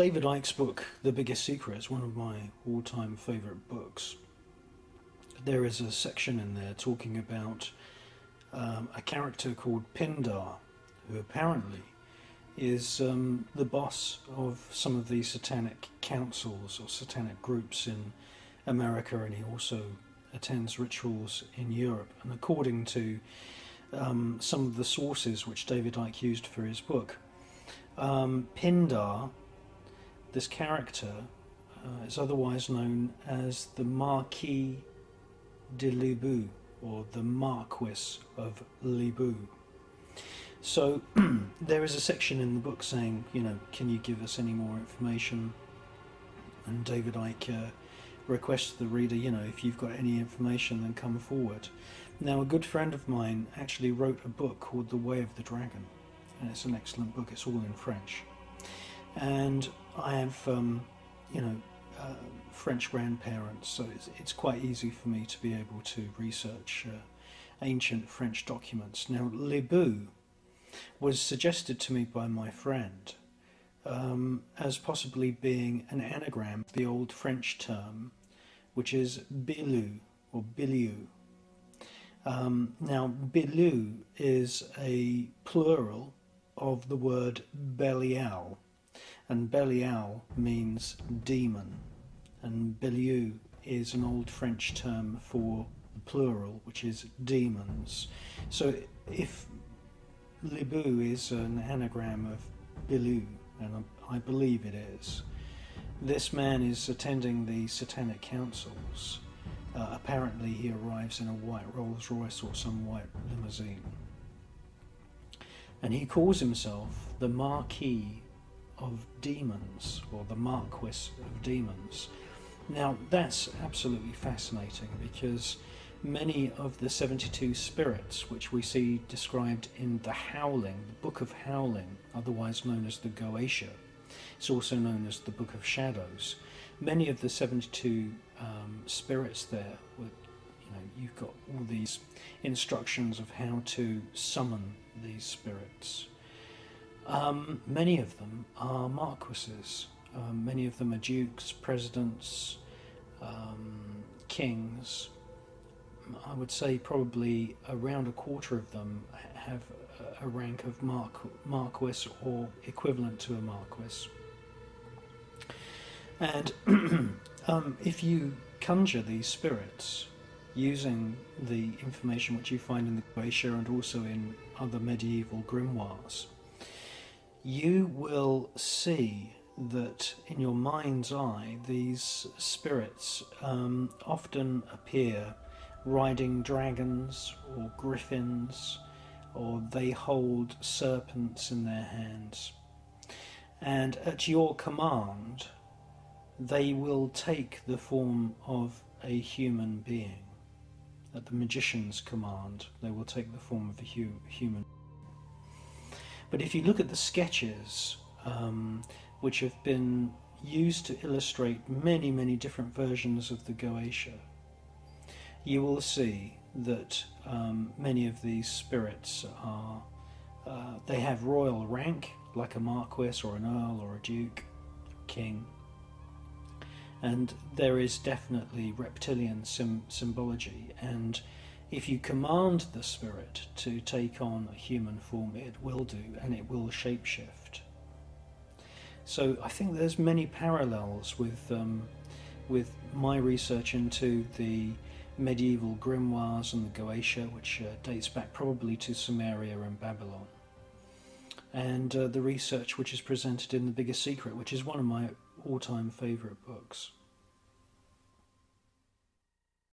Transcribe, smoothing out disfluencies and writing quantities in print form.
David Icke's book, The Biggest Secret, is one of my all-time favourite books. There is a section in there talking about a character called Pindar, who apparently is the boss of some of these satanic councils or satanic groups in America, and he also attends rituals in Europe. And according to some of the sources which David Icke used for his book, Pindar, this character, is otherwise known as the Marquis de Lebu, or the Marquis of Lebu. So there is a section in the book saying, can you give us any more information? And David Icke requests the reader, if you've got any information, then come forward. Now, a good friend of mine actually wrote a book called The Way of the Dragon, and it's an excellent book. It's all in French. And I have, French grandparents, so it's quite easy for me to be able to research ancient French documents. Now, Lebu was suggested to me by my friend as possibly being an anagram of the old French term, which is Bilu or Biliou. Now, Biliou is a plural of the word Belial, and Belial means demon, and Biliou is an old French term for the plural, which is demons. So if Lebu is an anagram of Biliou, and I believe it is, this man is attending the satanic councils. Apparently he arrives in a white Rolls Royce or some white limousine, and he calls himself the Marquis of Demons, or the Marquis of Demons. Now, that's absolutely fascinating, because many of the 72 spirits which we see described in the Howling, the Book of Howling, otherwise known as the Goetia, it's also known as the Book of Shadows. Many of the 72 spirits there, you've got all these instructions of how to summon these spirits. Many of them are marquises, many of them are dukes, presidents, kings. I would say probably around a quarter of them have a rank of marquis or equivalent to a marquis. And if you conjure these spirits using the information which you find in the Goetia and also in other medieval grimoires, you will see that in your mind's eye these spirits often appear riding dragons or griffins, or they hold serpents in their hands, and at your command they will take the form of a human being. At the magician's command they will take the form of a human. But if you look at the sketches which have been used to illustrate many different versions of the Goetia, you will see that many of these spirits are they have royal rank, like a marquis or an earl or a duke, king, and there is definitely reptilian symbology, and if you command the spirit to take on a human form, it will do, and it will shapeshift. So I think there's many parallels with my research into the medieval grimoires and the Goetia, which dates back probably to Sumeria and Babylon, and the research which is presented in The Biggest Secret, which is one of my all-time favourite books.